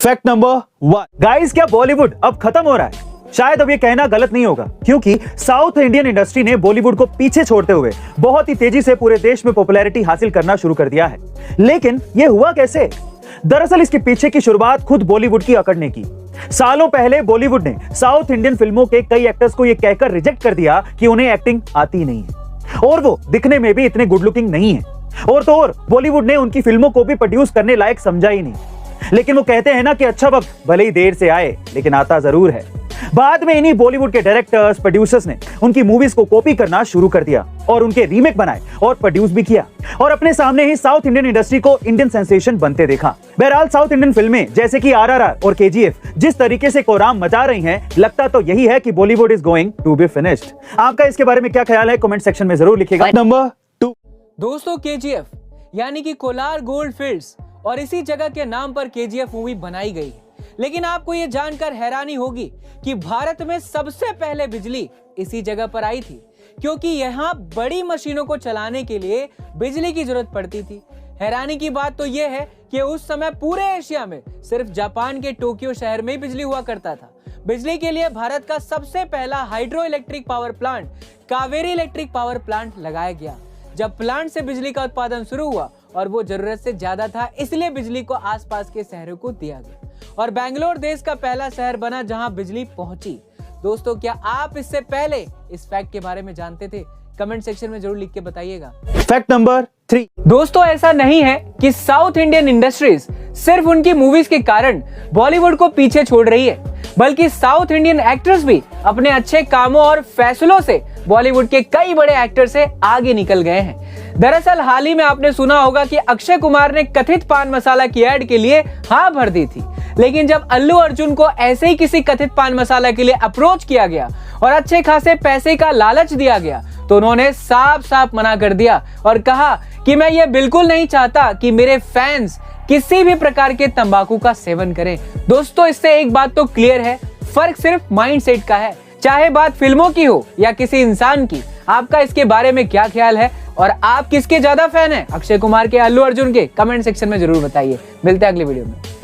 Fact number 1 guys, क्या बॉलीवुड अब खत्म हो रहा है? शायद अब ये कहना गलत नहीं होगा, क्योंकि साउथ इंडियन इंडस्ट्री ने बॉलीवुड को पीछे छोड़ते हुए बहुत ही तेजी से पूरे देश में पॉपुलैरिटी हासिल करना शुरू कर दिया है। लेकिन ये हुआ कैसे? दरअसल इसके पीछे की शुरुआत खुद बॉलीवुड की अकड़ ने की। सालों पहले बॉलीवुड ने साउथ इंडियन फिल्मों के कई एक्टर्स को यह कहकर रिजेक्ट कर दिया कि उन्हें एक्टिंग आती नहीं है और वो दिखने में भी इतने गुड लुकिंग नहीं है। और तो और बॉलीवुड ने उनकी फिल्मों को भी प्रोड्यूस करने लायक समझा ही नहीं। लेकिन वो कहते हैं ना कि अच्छा वक्त भले ही देर से आए लेकिन आता जरूर है। बाद में इन्हीं बॉलीवुड के डायरेक्टर्स, प्रोड्यूसर्स ने उनकी मूवीज को कॉपी करना शुरू कर दिया और उनके रीमेक बनाए और प्रोड्यूस भी किया और अपने सामने ही साउथ इंडियन इंडस्ट्री को इंडियन सेंसेशन बनते देखा। बहरहाल साउथ इंडियन फिल्में जैसे कि RRR और KGF जिस तरीके से कोराम मचा रही हैं, लगता तो यही है कि Bollywood is going to be finished. आपका इसके बारे में क्या ख्याल है? कमेंट सेक्शन में जरूर लिखिएगा। नंबर 2 दोस्तों, KGF यानी कि कोलार गोल्ड फील्ड्स और इसी जगह के नाम पर KGF मूवी बनाई गई है। लेकिन आपको ये जानकर हैरानी होगी कि भारत में सबसे पहले बिजली इसी जगह पर आई थी, क्योंकि यहाँ बड़ी मशीनों को चलाने के लिए बिजली की जरूरत पड़ती थी। हैरानी की बात तो यह है कि उस समय पूरे एशिया में सिर्फ जापान के टोक्यो शहर में ही बिजली हुआ करता था। बिजली के लिए भारत का सबसे पहला hydro electric power plant Kaveri electric power plant लगाया गया। जब प्लांट से बिजली का उत्पादन शुरू हुआ और वो जरूरत से ज्यादा था, इसलिए बिजली को आसपास के शहरों को दिया गया और बेंगलोर देश का पहला शहर बना जहां बिजली पहुंची। दोस्तों, क्या आप इससे पहले इस फैक्ट के बारे में जानते थे? कमेंट सेक्शन में जरूर लिख के बताइएगा। फैक्ट नंबर 3 दोस्तों, ऐसा नहीं है कि साउथ इंडियन इंडस्ट्रीज सिर्फ उनकी मूवीज के कारण बॉलीवुड को पीछे छोड़ रही है, बल्कि साउथ इंडियन एक्टर्स भी अपने अच्छे कामों और फैसलों से बॉलीवुड के कई बड़े एक्टर से आगे निकल गए हैं। दरअसल हाल ही में आपने सुना होगा कि अक्षय कुमार ने कथित पान मसाला की एड के लिए हाँ भर दी थी, लेकिन जब अल्लू अर्जुन को ऐसे ही किसी कथित पान मसाला के लिए अप्रोच किया गया और अच्छे खासे पैसे का लालच दिया गया, तो उन्होंने साफ साफ मना कर दिया और कहा कि मैं ये बिल्कुल नहीं चाहता कि मेरे फैंस किसी भी प्रकार के तंबाकू का सेवन करें। दोस्तों, इससे एक बात तो क्लियर है, फर्क सिर्फ माइंडसेट का है। चाहे बात फिल्मों की हो या किसी इंसान की, आपका इसके बारे में क्या ख्याल है और आप किसके ज्यादा फैन हैं, अक्षय कुमार के, अल्लू अर्जुन के? कमेंट सेक्शन में जरूर बताइए। मिलते हैं अगले वीडियो में।